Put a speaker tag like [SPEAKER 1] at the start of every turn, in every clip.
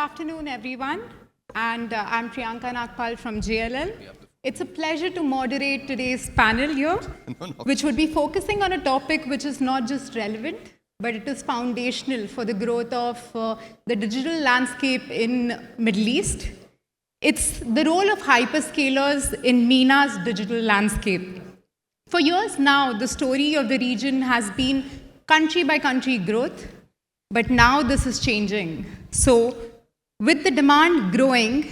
[SPEAKER 1] afternoon, everyone. And I'm Priyanka Nagpal from JLL. It's a pleasure to moderate today's panel here, which would be focusing on a topic which is not just relevant, but it is foundational for the growth of the digital landscape in Middle East. It's the role of hyperscalers in MENA's digital landscape. For years now, the story of the region has been country by country growth, but now this is changing. So, with the demand growing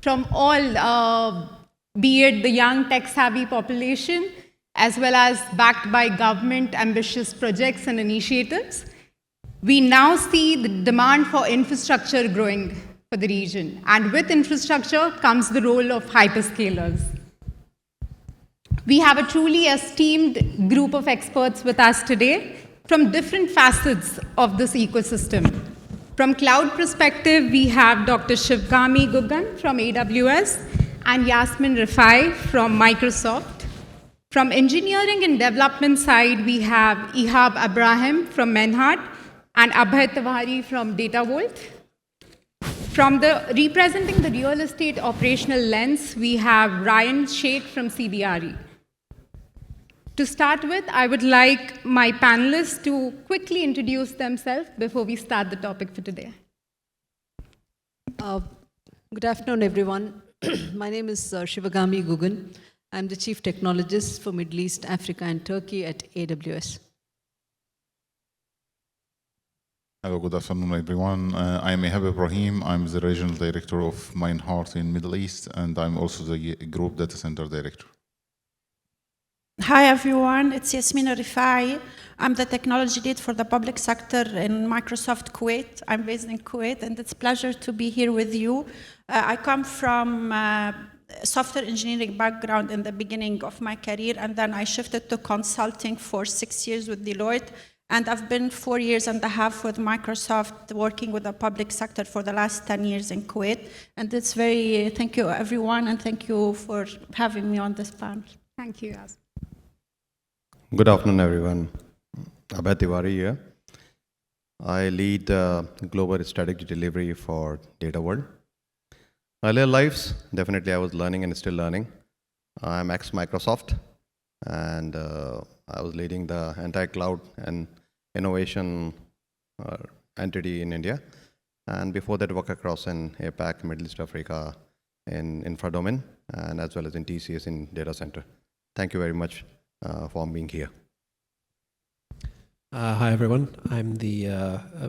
[SPEAKER 1] from all, be it the young tech-savvy population, as well as backed by government ambitious projects and initiatives, we now see the demand for infrastructure growing for the region. And with infrastructure comes the role of hyperscalers. We have a truly esteemed group of experts with us today from different facets of this ecosystem. From cloud perspective, we have Dr. Shivgami Guggan from AWS and Yasmin Rifai from Microsoft. From engineering and development side, we have Ihab Abraham from MENA and Abhay Tiwari from DataVolt. From representing the real estate operational lens, we have Ryan Sheikh from CBRE. To start with, I would like my panelists to quickly introduce themselves before we start the topic for today.
[SPEAKER 2] Good afternoon, everyone. My name is Shivgami Guggan. I'm the Chief Technologist for Middle East, Africa, and Turkey at AWS.
[SPEAKER 3] Hello, good afternoon, everyone. I'm Ihab Ibrahim. I'm the Regional Director of Meinhardt in Middle East, and I'm also the Group Data Center Director.
[SPEAKER 4] Hi, everyone. It's Yasmin Rifai. I'm the technology lead for the public sector in Microsoft Kuwait. I'm based in Kuwait, and it's a pleasure to be here with you. I come from software engineering background in the beginning of my career, and then I shifted to consulting for 6 years with Deloitte. And I've been 4.5 years with Microsoft, working with the public sector for the last 10 years in Kuwait. And it's thank you, everyone, and thank you for having me on this panel.
[SPEAKER 1] Thank you, Yas.
[SPEAKER 5] Good afternoon, everyone. Abhay Tiwari here. I lead global strategy delivery for DataVolt. Earlier lives, definitely I was learning and still learning. I'm ex-Microsoft, and I was leading the entire cloud and innovation entity in India. And before that, work across in APAC, Middle East Africa, in infra domain, and as well as in TCS in data center. Thank you very much for being here.
[SPEAKER 6] Hi, everyone. I'm the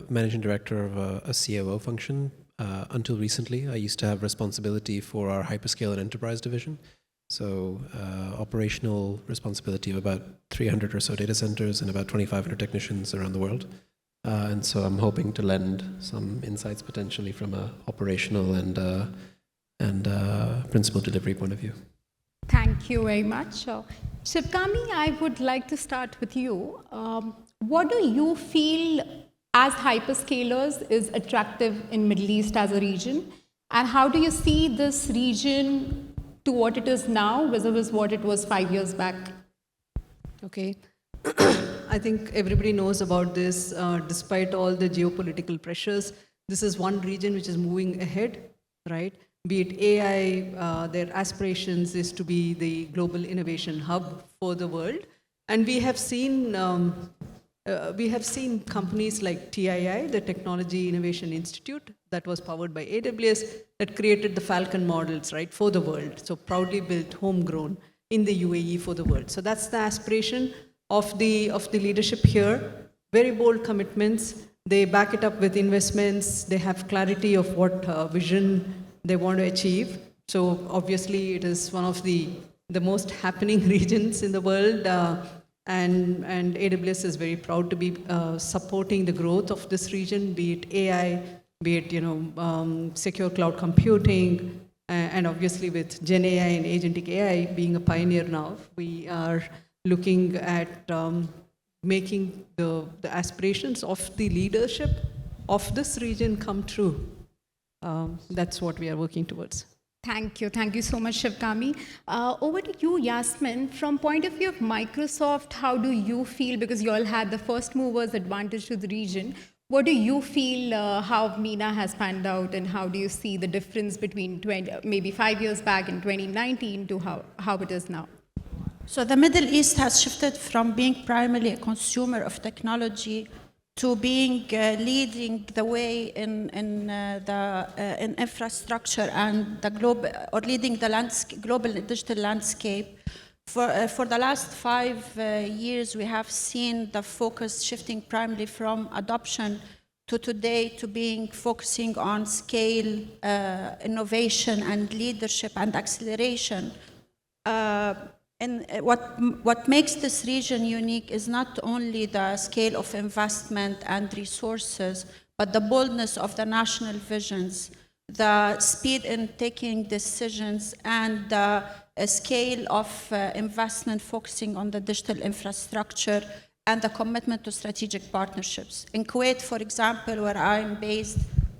[SPEAKER 6] Managing Director of a COO function. Until recently, I used to have responsibility for our Hyperscale and Enterprise division. So operational responsibility of about 300 or so data centers and about 2,500 technicians around the world. And so I'm hoping to lend some insights potentially from an operational and principal delivery point of view.
[SPEAKER 1] Thank you very much. Shivgami, I would like to start with you. What do you feel as hyperscalers is attractive in Middle East as a region? And how do you see this region to what it is now versus what it was 5 years back?
[SPEAKER 2] Okay. I think everybody knows about this. Despite all the geopolitical pressures, this is one region which is moving ahead, right? Be it AI, their aspirations is to be the global innovation hub for the world. And we have seen companies like TII, the Technology Innovation Institute, that was powered by AWS, that created the Falcon models, right, for the world. So proudly built, homegrown in the UAE for the world. So that's the aspiration of the leadership here. Very bold commitments. They back it up with investments. They have clarity of what vision they want to achieve. So obviously, it is one of the most happening regions in the world. And AWS is very proud to be supporting the growth of this region, be it AI, be it secure cloud computing, and obviously with Gen AI and agentic AI being a pioneer now, we are looking at making the aspirations of the leadership of this region come true. That's what we are working towards.
[SPEAKER 1] Thank you. Thank you so much, Shivgami. Over to you, Yasmin. From point of view of Microsoft, how do you feel? Because you all had the first movers advantage to the region. what do you feel how MENA has panned out, and how do you see the difference between maybe 5 years back in 2019 to how it is now?
[SPEAKER 4] So the Middle East has shifted from being primarily a consumer of technology to being leading the way in infrastructure and the global, or leading the global digital landscape. For the last 5 years, we have seen the focus shifting primarily from adoption to today to focusing on scale, innovation, and leadership and acceleration. And what makes this region unique is not only the scale of investment and resources, but the boldness of the national visions, the speed in taking decisions, and the scale of investment focusing on the digital infrastructure and the commitment to strategic partnerships. In Kuwait, for example, where I'm based,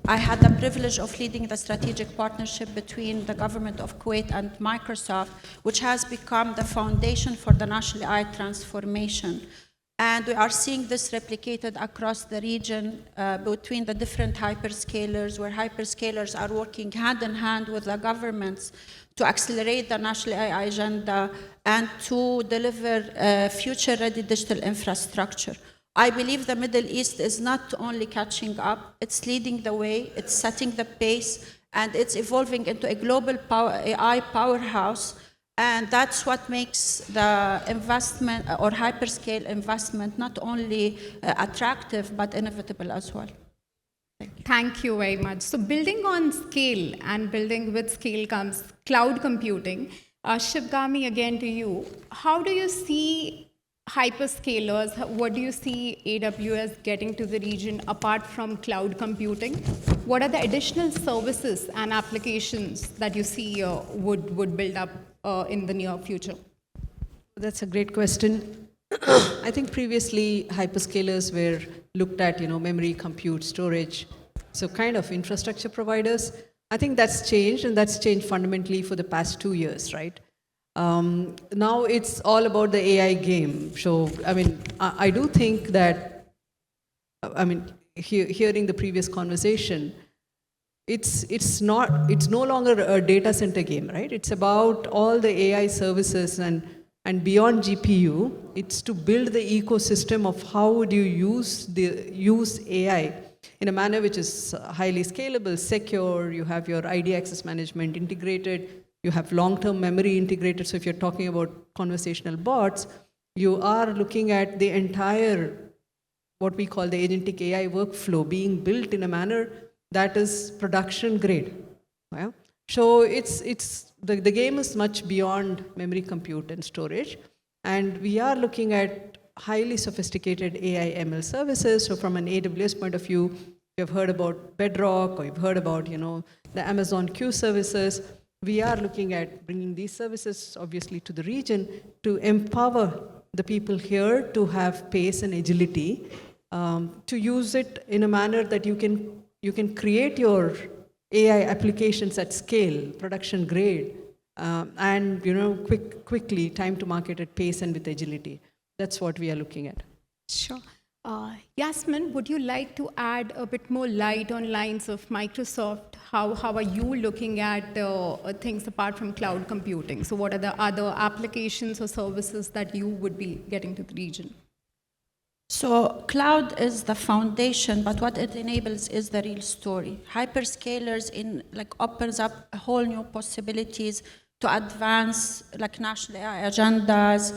[SPEAKER 4] I had the privilege of leading the strategic partnership between the government of Kuwait and Microsoft, which has become the foundation for the national AI transformation. And we are seeing this replicated across the region between the different hyperscalers, where hyperscalers are working hand in hand with the governments to accelerate the national AI agenda and to deliver future-ready digital infrastructure. I believe the Middle East is not only catching up, it's leading the way, it's setting the pace, and it's evolving into a global AI powerhouse. And that's what makes the investment or hyperscale investment not only attractive, but inevitable as well.
[SPEAKER 1] Thank you very much. So building on scale, and building with scale comes cloud computing. Shivgami, again to you. How do you see hyperscalers, what do you see AWS getting to the region apart from cloud computing? What are the additional services and applications that you see would build up in the near future?
[SPEAKER 2] That's a great question. I think previously hyperscalers were looked at, memory, compute, storage, so kind of infrastructure providers. I think that's changed, and that's changed fundamentally for the past 2 years, right? Now it's all about the AI game. So, I do think that, hearing the previous conversation, it's no longer a data center game, right? It's about all the AI services and beyond GPU. It's to build the ecosystem of how would you use AI in a manner which is highly scalable, secure. You have your ID access management integrated. You have long-term memory integrated. So if you're talking about conversational bots, you are looking at the entire, what we call the agentic AI workflow being built in a manner that is production grade. Yeah? So the game is much beyond memory, compute, and storage. And we are looking at highly sophisticated AI ML services. So from an AWS point of view, you've heard about Bedrock, or you've heard about, the Amazon Q services. We are looking at bringing these services, obviously, to the region to empower the people here to have pace and agility, to use it in a manner that you can create your AI applications at scale, production grade, and quickly, time to market at pace and with agility. That's what we are looking at.
[SPEAKER 1] Sure. Yasmin, would you like to add a bit more light on lines of Microsoft? How are you looking at things apart from cloud computing? So what are the other applications or services that you would be getting to the region?
[SPEAKER 4] So cloud is the foundation, but what it enables is the real story. Hyperscalers opens up whole new possibilities to advance national AI agendas,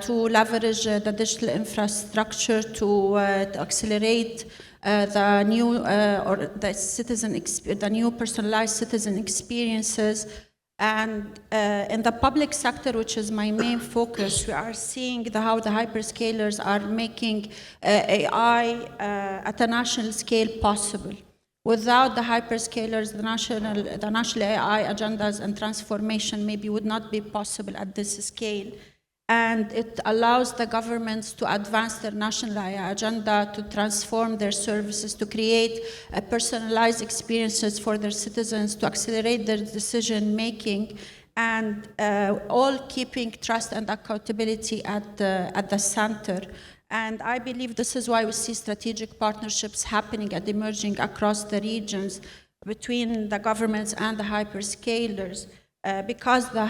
[SPEAKER 4] to leverage the digital infrastructure to accelerate the new personalized citizen experiences. And in the public sector, which is my main focus, we are seeing how the hyperscalers are making AI at a national scale possible. Without the hyperscalers, the national AI agendas and transformation maybe would not be possible at this scale. And it allows the governments to advance their national AI agenda, to transform their services, to create personalized experiences for their citizens, to accelerate their decision making, and all keeping trust and accountability at the center. And I believe this is why we see strategic partnerships happening and emerging across the regions between the governments and the hyperscalers, because the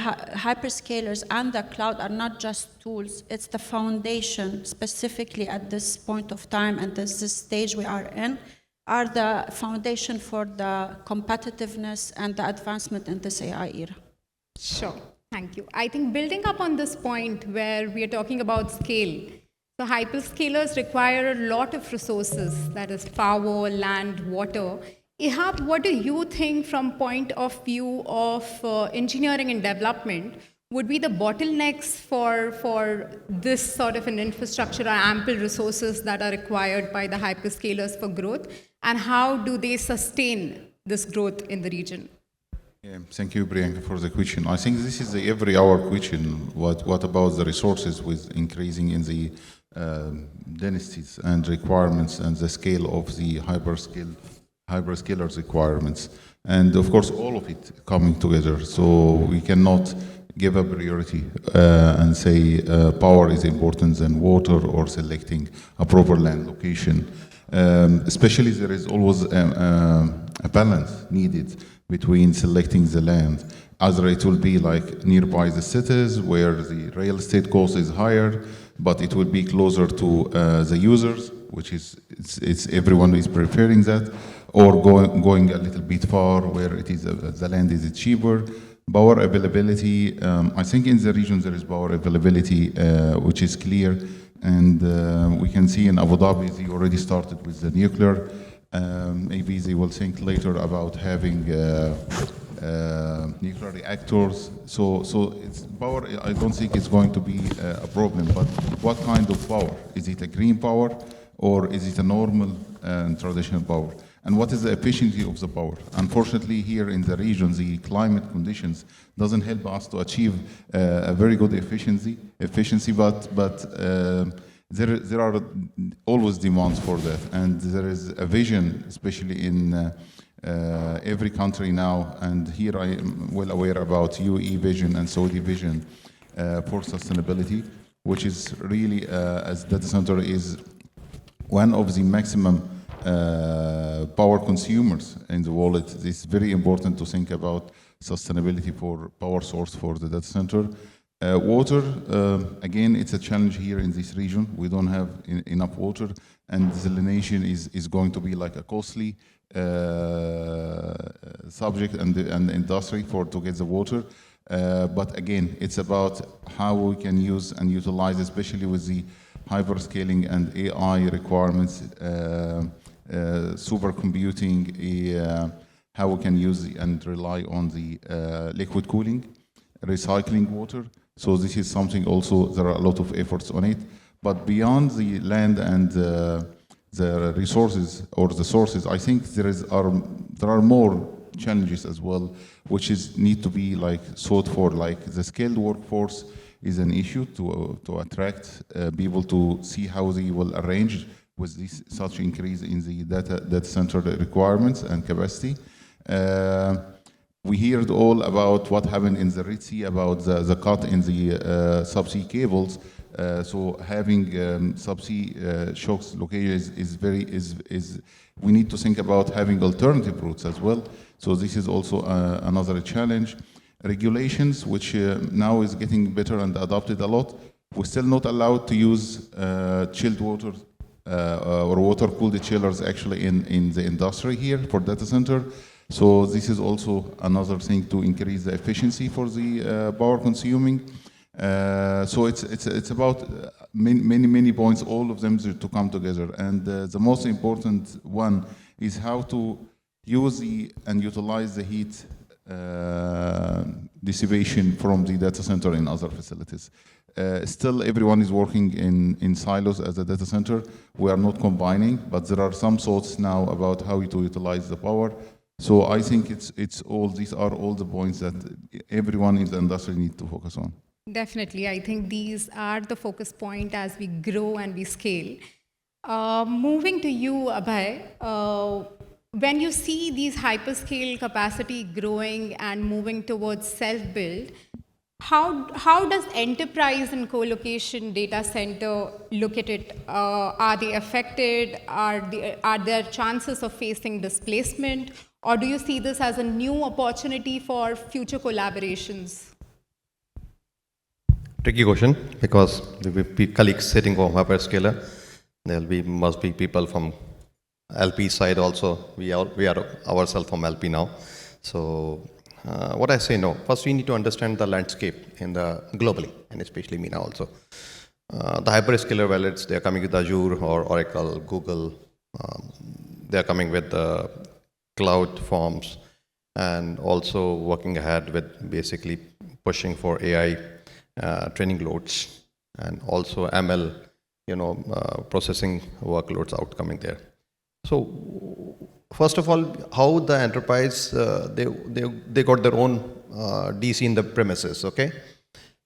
[SPEAKER 4] hyperscalers and the cloud are not just tools, it's the foundation, specifically at this point of time and this stage we are in, are the foundation for the competitiveness and the advancement in this AI era.
[SPEAKER 1] Sure, thank you. I think building up on this point where we are talking about scale, so hyperscalers require a lot of resources, that is power, land, water. Ihab, what do you think from point of view of engineering and development would be the bottlenecks for this sort of an infrastructure or ample resources that are required by the hyperscalers for growth, and how do they sustain this growth in the region?
[SPEAKER 3] Yeah, thank you, Priyanka, for the question. I think this is the every hour question. What about the resources with increasing in the densities and requirements and the scale of the hyperscalers requirements? And of course, all of it coming together. So we cannot give a priority and say power is important than water or selecting a proper land location. Especially there is always a balance needed between selecting the land. Either it will be like nearby the cities where the real estate cost is higher, but it will be closer to the users, which is it's everyone is preferring that, or going a little bit far where it is the land is cheaper. Power availability, I think in the region there is power availability which is clear, and we can see in Abu Dhabi they already started with the nuclear. Maybe they will think later about having nuclear reactors. So it's power, I don't think it's going to be a problem, but what kind of power? Is it a green power or is it a normal and traditional power? And what is the efficiency of the power? Unfortunately, here in the region, the climate conditions doesn't help us to achieve a very good efficiency, but there are always demands for that, and there is a vision, especially in every country now, and here I am well aware about UAE vision and Saudi vision for sustainability, which is really, as data center is one of the maximum power consumers in the world. It's very important to think about sustainability for power source for the data center. Water, again, it's a challenge here in this region. We don't have enough water, and desalination is going to be like a costly subject and the industry to get the water. But again, it's about how we can use and utilize, especially with the hyperscaling and AI requirements, supercomputing, how we can use and rely on the liquid cooling, recycling water. So this is something also, there are a lot of efforts on it. But beyond the land and the resources or the sources, I think there are more challenges as well, which need to be like sought for. Like the skilled workforce is an issue to attract people to see how they will arrange with this such increase in the data center requirements and capacity. We heard all about what happened in the Red Sea, about the cut in the subsea cables. So having subsea shocks located is we need to think about having alternative routes as well. So this is also another challenge. Regulations, which now is getting better and adopted a lot. We're still not allowed to use chilled water or water-cooled chillers actually in the industry here for data center. So this is also another thing to increase the efficiency for the power consuming. So it's about many points, all of them to come together. And the most important one is how to use and utilize the heat dissipation from the data center in other facilities. Still, everyone is working in silos as a data center. We are not combining, but there are some thoughts now about how to utilize the power. So I think these are all the points that everyone in the industry needs to focus on.
[SPEAKER 1] Definitely, I think these are the focus point as we grow and we scale. Moving to you, Abhay, when you see these hyperscale capacity growing and moving towards self-build, how does enterprise and co-location data center look at it? Are they affected? Are there chances of facing displacement? Or do you see this as a new opportunity for future collaborations?
[SPEAKER 5] Tricky question, because there will be colleagues sitting from Hyperscaler. Must be people from LP side also. We are ourselves from LP now. So what I say, no. First, we need to understand the landscape in the globally, and especially MENA also. The hyperscaler wallets, they are coming with Azure or Oracle, Google. They are coming with the cloud forms, and also working ahead with basically pushing for AI training loads, and also ML, processing workloads out coming there. So first of all, how the enterprise, they got their own DC in the premises, okay?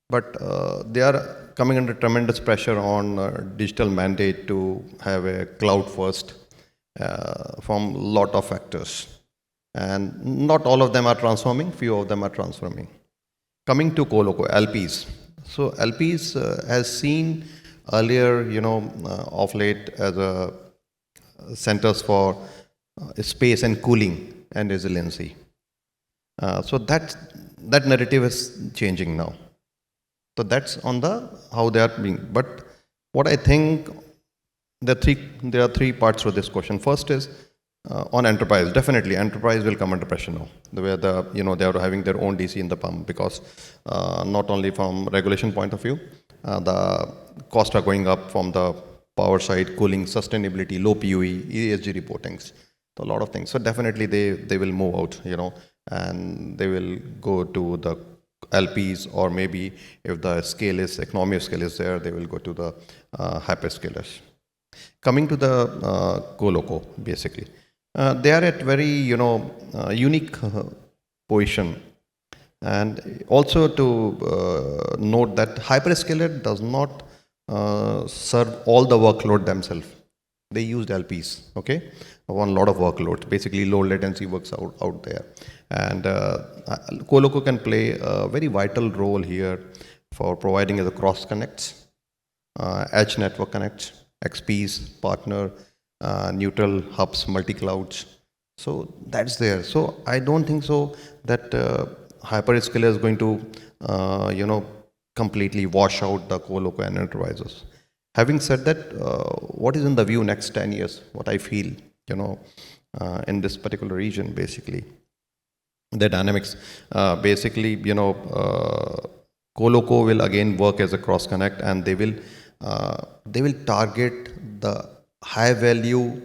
[SPEAKER 5] But they are coming under tremendous pressure on digital mandate to have a cloud first from lot of factors. And not all of them are transforming, few of them are transforming. Coming to Coloco, LPs. So LPs has seen earlier, of late as a centers for space and cooling and resiliency. So that narrative is changing now. So that's on the how they are being. But what I think there are three parts to this question. First is on enterprise. Definitely, enterprise will come under pressure now. The way they are having their own DC in the pump, because not only from regulation point of view, the costs are going up from the power side, cooling, sustainability, low PUE, ESG reportings, so a lot of things. So definitely they will move out, and they will go to the LPs, or maybe if the economy of scale is there, they will go to the hyperscalers. Coming to the Coloco, basically, they are at very unique position. And also to note that hyperscaler does not serve all the workload themselves. They used LPs, okay, on a lot of workloads. Basically, low latency works out there. And Coloco can play a very vital role here for providing the cross connects, edge network connects, XPs, partner, neutral hubs, multi-clouds. So that's there. So I don't think so that hyperscaler is going to, completely wash out the Coloco and enterprises. Having said that, what is in the view next 10 years? What I feel, in this particular region, basically, the dynamics, basically, Coloco will again work as a cross connect, and they will target the high value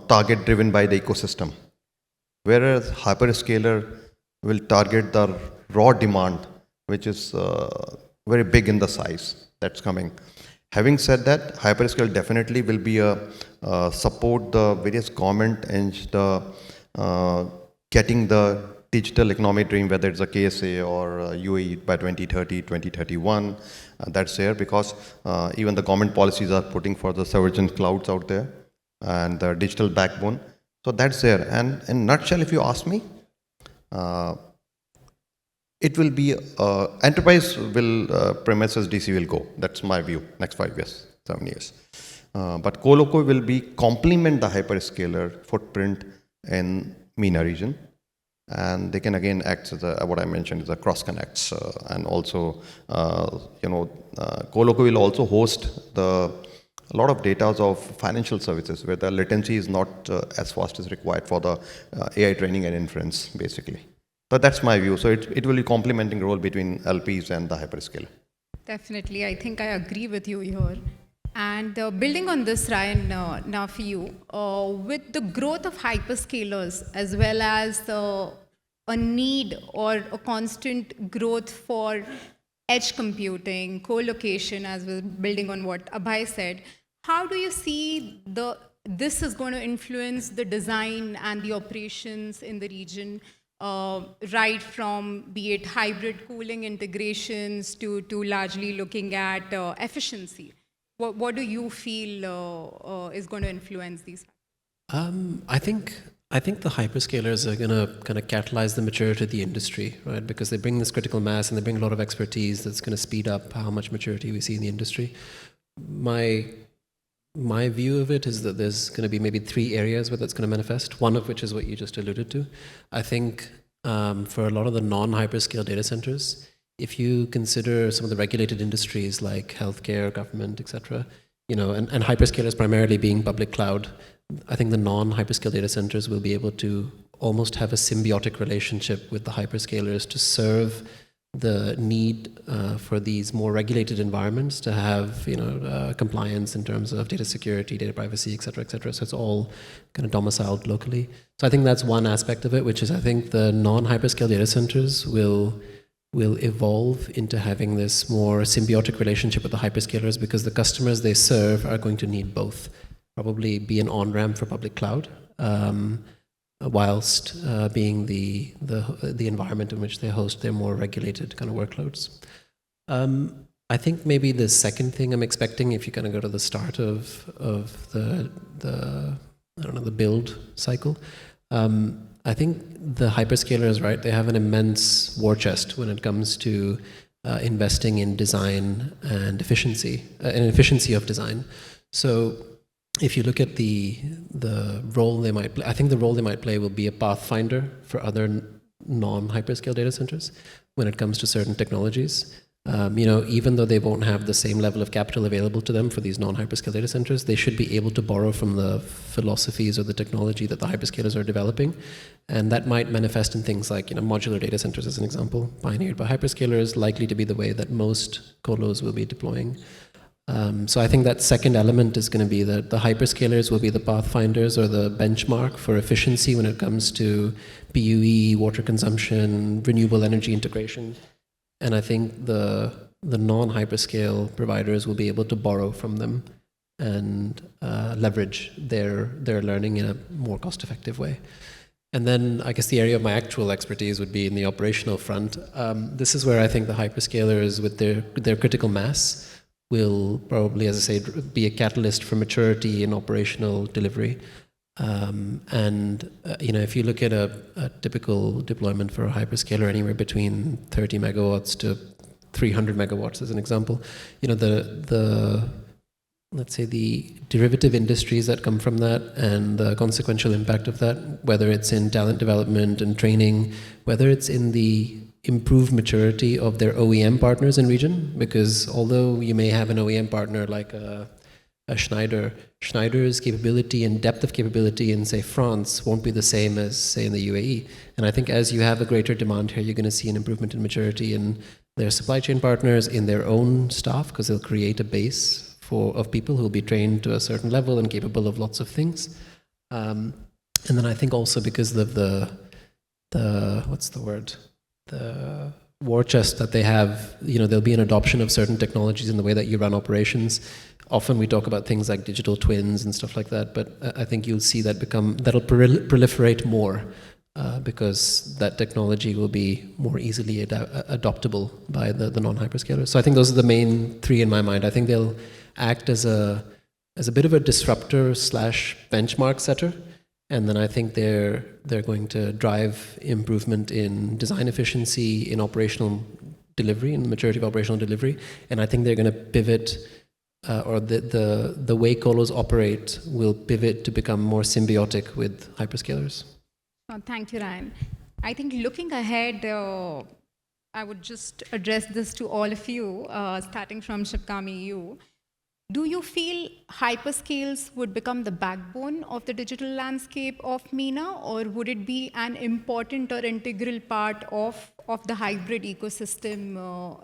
[SPEAKER 5] target driven by the ecosystem, whereas hyperscaler will target the raw demand, which is very big in the size that's coming. Having said that, hyperscale definitely will be a support the various government and the getting the digital economic dream, whether it's a KSA or UAE by 2030, 2031. That's there because even the government policies are putting for the sovereign clouds out there and the digital backbone. So that's there. And in a nutshell, if you ask me, it will be enterprise will premises DC will go. That's my view. Next 5 years, 7 years. But Coloco will be complement the hyperscaler footprint in MENA region, and they can again act as what I mentioned is a cross connects, and also Coloco will also host a lot of data of financial services where the latency is not as fast as required for the AI training and inference, basically. But that's my view. So it will be complementing role between LPs and the hyperscaler.
[SPEAKER 1] Definitely, I think I agree with you here. And building on this, Ryan, now for you, with the growth of hyperscalers as well as a need or a constant growth for edge computing, co-location, as well, building on what Abhay said, how do you see this is going to influence the design and the operations in the region? Right from be it hybrid cooling integrations to largely looking at efficiency. What do you feel is going to influence these?
[SPEAKER 6] I think I think the hyperscalers are going to kind of catalyze the maturity of the industry, right? Because they bring this critical mass and they bring a lot of expertise that's going to speed up how much maturity we see in the industry. My view of it is that there's going to be maybe 3 areas where that's going to manifest, one of which is what you just alluded to. I think for a lot of the non-hyperscale data centers, if you consider some of the regulated industries like healthcare, government, etc., and hyperscalers primarily being public cloud, I think the non-hyperscale data centers will be able to almost have a symbiotic relationship with the hyperscalers to serve the need for these more regulated environments to have compliance in terms of data security, data privacy, et cetera, et cetera. So it's all kind of domiciled locally. So I think that's one aspect of it, which is I think the non-hyperscale data centers will evolve into having this more symbiotic relationship with the hyperscalers because the customers they serve are going to need both. Probably be an on-ramp for public cloud, whilst being the environment in which they host their more regulated kind of workloads. I think maybe the second thing I'm expecting, if you kind of go to the start of the build cycle, I think the hyperscalers, right, they have an immense war chest when it comes to investing in design and efficiency of design. So if you look at the role they might play, I think the role they might play will be a pathfinder for other non-hyperscale data centers when it comes to certain technologies. Even though they won't have the same level of capital available to them for these non-hyperscale data centers, they should be able to borrow from the philosophies or the technology that the hyperscalers are developing. And that might manifest in things like, modular data centers as an example, pioneered by hyperscalers, likely to be the way that most colos will be deploying. So I think that second element is going to be that the hyperscalers will be the pathfinders or the benchmark for efficiency when it comes to PUE, water consumption, renewable energy integration. And I think the non-hyperscale providers will be able to borrow from them and leverage their learning in a more cost-effective way. And then I guess the area of my actual expertise would be in the operational front. This is where I think the hyperscalers with their critical mass will probably, as I say, be a catalyst for maturity in operational delivery. If you look at a typical deployment for a hyperscaler, anywhere between 30 megawatts to 300 megawatts, as an example, let's say the derivative industries that come from that and the consequential impact of that, whether it's in talent development and training, whether it's in the improved maturity of their OEM partners in region, because although you may have an OEM partner like a Schneider's capability and depth of capability in, say, France won't be the same as, say, in the UAE. And I think as you have a greater demand here, you're going to see an improvement in maturity in their supply chain partners, in their own staff, because they'll create a base of people who will be trained to a certain level and capable of lots of things. And then I think also because of the war chest that they have, there'll be an adoption of certain technologies in the way that you run operations. Often we talk about things like digital twins and stuff like that, but I think you'll see that'll proliferate more because that technology will be more easily adoptable by the non-hyperscalers. So I think those are the main 3 in my mind. I think they'll act as a bit of a disruptor / benchmark setter. And then I think they're going to drive improvement in design efficiency, in operational delivery, in maturity of operational delivery. And I think they're going to pivot, or the way colos operate will pivot to become more symbiotic with hyperscalers.
[SPEAKER 1] Thank you, Ryan. I think looking ahead, I would just address this to all of you, starting from Shipkami, you. Do you feel hyperscales would become the backbone of the digital landscape of MENA, or would it be an important or integral part of the hybrid ecosystem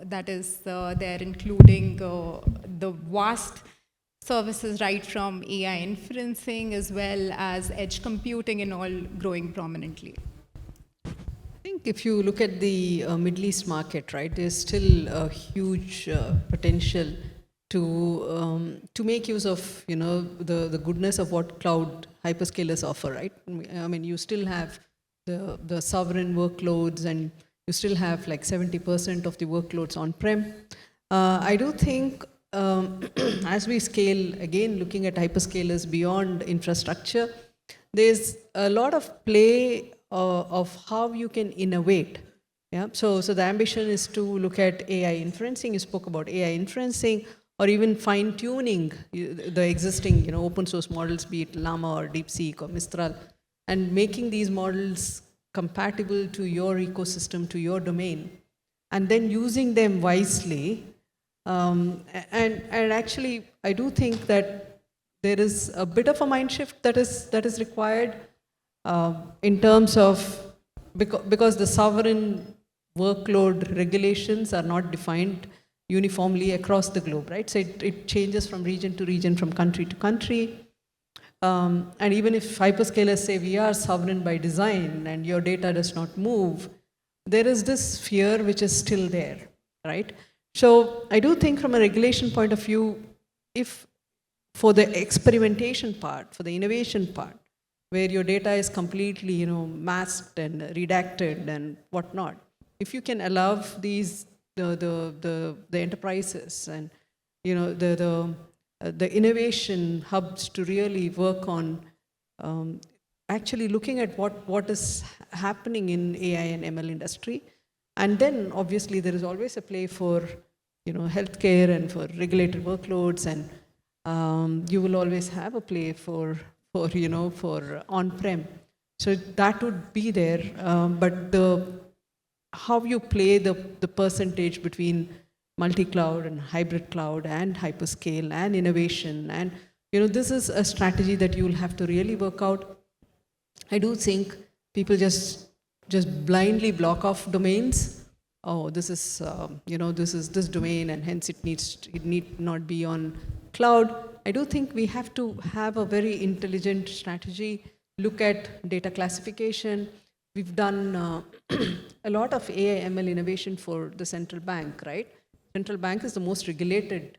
[SPEAKER 1] that is there, including the vast services right from AI inferencing as well as edge computing and all growing prominently?
[SPEAKER 2] I think if you look at the Middle East market, right, there's still a huge potential to make use of the goodness of what cloud hyperscalers offer, right? I mean, you still have the sovereign workloads, and you still have like 70% of the workloads on-prem. I do think as we scale, again, looking at hyperscalers beyond infrastructure, there's a lot of play of how you can innovate. Yeah. So the ambition is to look at AI inferencing. You spoke about AI inferencing, or even fine tuning the existing, open source models, be it Llama or DeepSeek or Mistral, and making these models compatible to your ecosystem, to your domain, and then using them wisely. And actually, I do think that there is a bit of a mind shift that is required in terms of, because the sovereign workload regulations are not defined uniformly across the globe, right? So it changes from region to region, from country to country. And even if hyperscalers say we are sovereign by design and your data does not move, there is this fear which is still there, right? So I do think from a regulation point of view, if for the experimentation part, for the innovation part, where your data is completely, masked and redacted and whatnot, if you can allow these the enterprises and the innovation hubs to really work on actually looking at what is happening in AI and ML industry, and then obviously there is always a play for healthcare and for regulated workloads, and you will always have a play for on-prem. So that would be there, but how you play the percentage between multi-cloud and hybrid cloud and hyperscale and innovation, and this is a strategy that you will have to really work out. I do think people just blindly block off domains. Oh, this is this is this domain, and hence it need not be on cloud. I do think we have to have a very intelligent strategy. Look at data classification. We've done a lot of AI ML innovation for the central bank, right? Central bank is the most regulated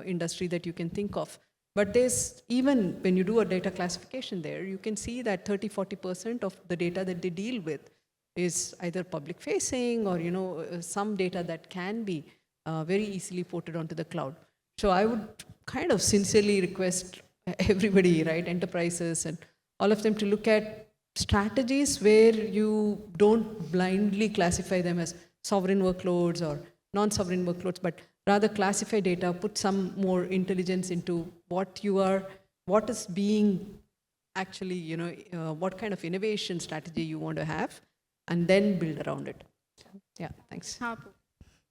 [SPEAKER 2] industry that you can think of. But there's, even when you do a data classification there, you can see that 30-40% of the data that they deal with is either public facing or some data that can be very easily ported onto the cloud. So I would kind of sincerely request everybody, right, enterprises and all of them, to look at strategies where you don't blindly classify them as sovereign workloads or non-sovereign workloads, but rather classify data, put some more intelligence into what is being actually, what kind of innovation strategy you want to have, and then build around it. Yeah, thanks.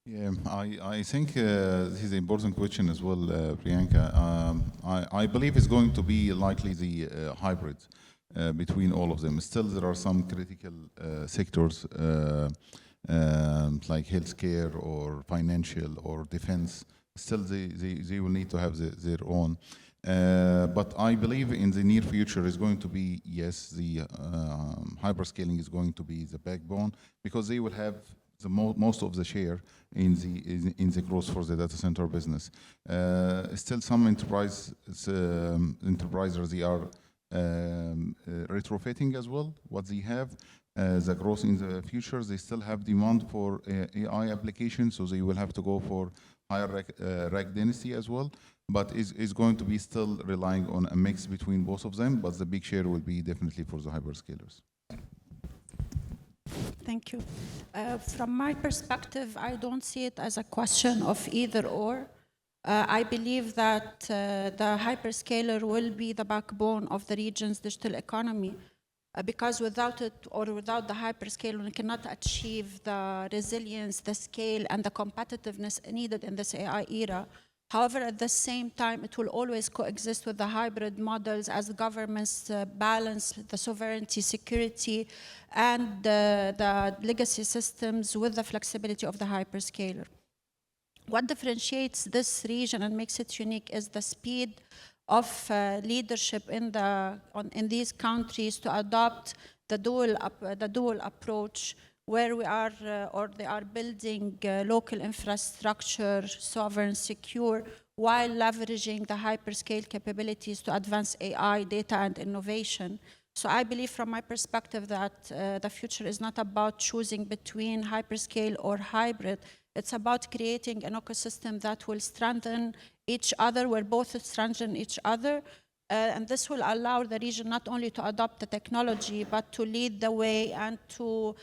[SPEAKER 3] Yeah, I think this is an important question as well, Priyanka. I believe it's going to be likely the hybrid between all of them. Still, there are some critical sectors like healthcare or financial or defense. Still, they will need to have their own. But I believe in the near future is going to be, yes, the hyperscaling is going to be the backbone, because they will have the most of the share in the growth for the data center business. Still, some enterprises they are retrofitting as well what they have. The growth in the future, they still have demand for AI applications, so they will have to go for higher rack density as well. But is going to be still relying on a mix between both of them, but the big share will be definitely for the hyperscalers.
[SPEAKER 4] Thank you. From my perspective, I don't see it as a question of either or. I believe that the hyperscaler will be the backbone of the region's digital economy, because without it, or without the hyperscale, we cannot achieve the resilience, the scale, and the competitiveness needed in this AI era. However, at the same time, it will always coexist with the hybrid models as governments balance the sovereignty, security, and the legacy systems with the flexibility of the hyperscaler. What differentiates this region and makes it unique is the speed of leadership in these countries to adopt the dual approach, where we are, or they are building local infrastructure, sovereign, secure, while leveraging the hyperscale capabilities to advance AI, data, and innovation. So I believe from my perspective that the future is not about choosing between hyperscale or hybrid. It's about creating an ecosystem that will strengthen each other, where both strengthen each other, And this will allow the region not only to adopt the technology, but to lead the way and to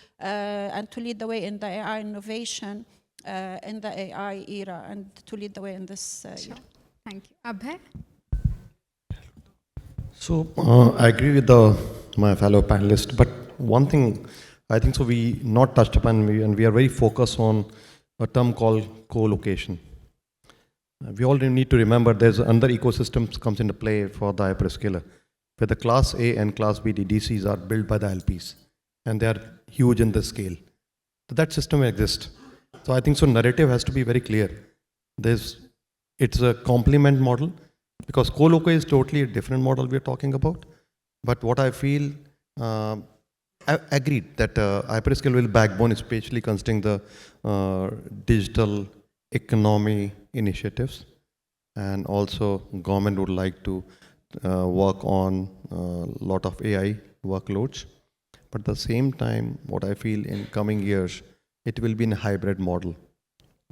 [SPEAKER 4] lead the way in the AI innovation in the AI era, and to lead the way in this
[SPEAKER 1] Sure.
[SPEAKER 4] era.
[SPEAKER 1] Thank you. Abhay?
[SPEAKER 5] So I agree with my fellow panelists, but one thing I think so we not touched upon, and we are very focused on a term called co-location. We all need to remember there's another ecosystem comes into play for the hyperscaler, where the Class A and Class B DCs are built by the LPs, and they are huge in the scale. So that system exists. So I think so narrative has to be very clear. It's a complement model, because co-loco is totally a different model we're talking about. But what I feel, I agreed that hyperscale will backbone, especially considering the digital economy initiatives, and also government would like to work on a lot of AI workloads. But at the same time, what I feel in coming years, it will be in a hybrid model.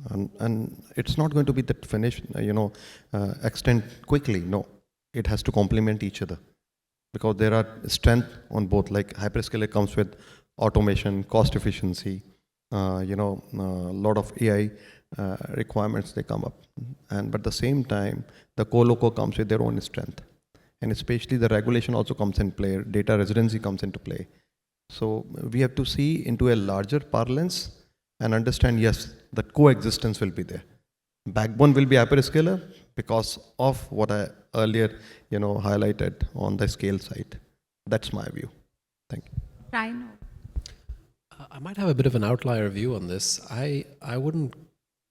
[SPEAKER 5] And it's not going to be that finish, extend quickly. No, it has to complement each other, because there are strength on both. Like hyperscaler comes with automation, cost efficiency, a lot of AI requirements they come up. But at the same time, the co-loco comes with their own strength. And especially the regulation also comes in play, data residency comes into play. So we have to see into a larger parlance and understand, yes, that coexistence will be there. Backbone will be hyperscaler because of what I earlier, highlighted on the scale side. That's my view. Thank you.
[SPEAKER 1] Rhino?
[SPEAKER 6] I might have a bit of an outlier view on this. I wouldn't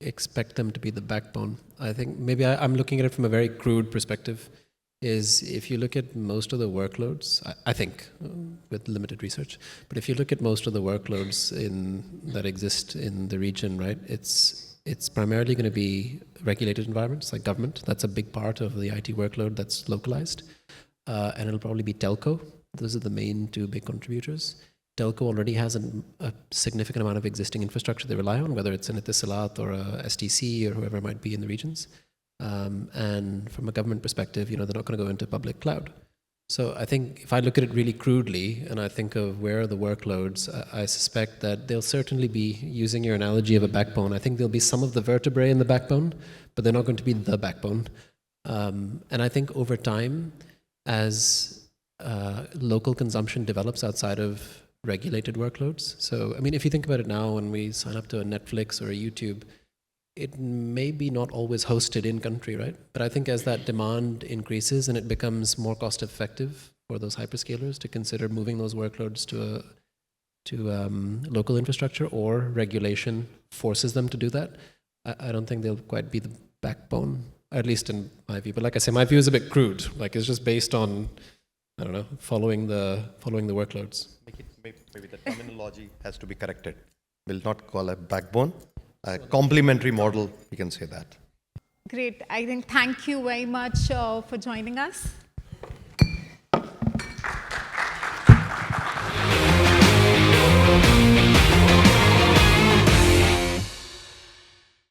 [SPEAKER 6] expect them to be the backbone. I think maybe I'm looking at it from a very crude perspective. Is if you look at most of the workloads, I think, with limited research, but if you look at most of the workloads that exist in the region, right, it's primarily going to be regulated environments like government. That's a big part of the IT workload that's localized. And it'll probably be telco. Those are the main two big contributors. Telco already has a significant amount of existing infrastructure they rely on, whether it's an Etisalat or a STC or whoever it might be in the regions. And from a government perspective, they're not going to go into public cloud. So I think if I look at it really crudely and I think of where are the workloads, I suspect that they'll certainly be, using your analogy of a backbone, I think there'll be some of the vertebrae in the backbone, but they're not going to be the backbone. And I think over time, as local consumption develops outside of regulated workloads. So, I mean, if you think about it now, when we sign up to a Netflix or a YouTube, it may be not always hosted in country, right? But I think as that demand increases and it becomes more cost effective for those hyperscalers to consider moving those workloads to local infrastructure, or regulation forces them to do that, I don't think they'll quite be the backbone, at least in my view. But like I say, my view is a bit crude. Like it's just based on, I don't know, following the workloads.
[SPEAKER 5] Maybe the terminology has to be corrected. We'll not call a backbone. A complementary model, we can say that.
[SPEAKER 1] Great. I think thank you very much for joining us.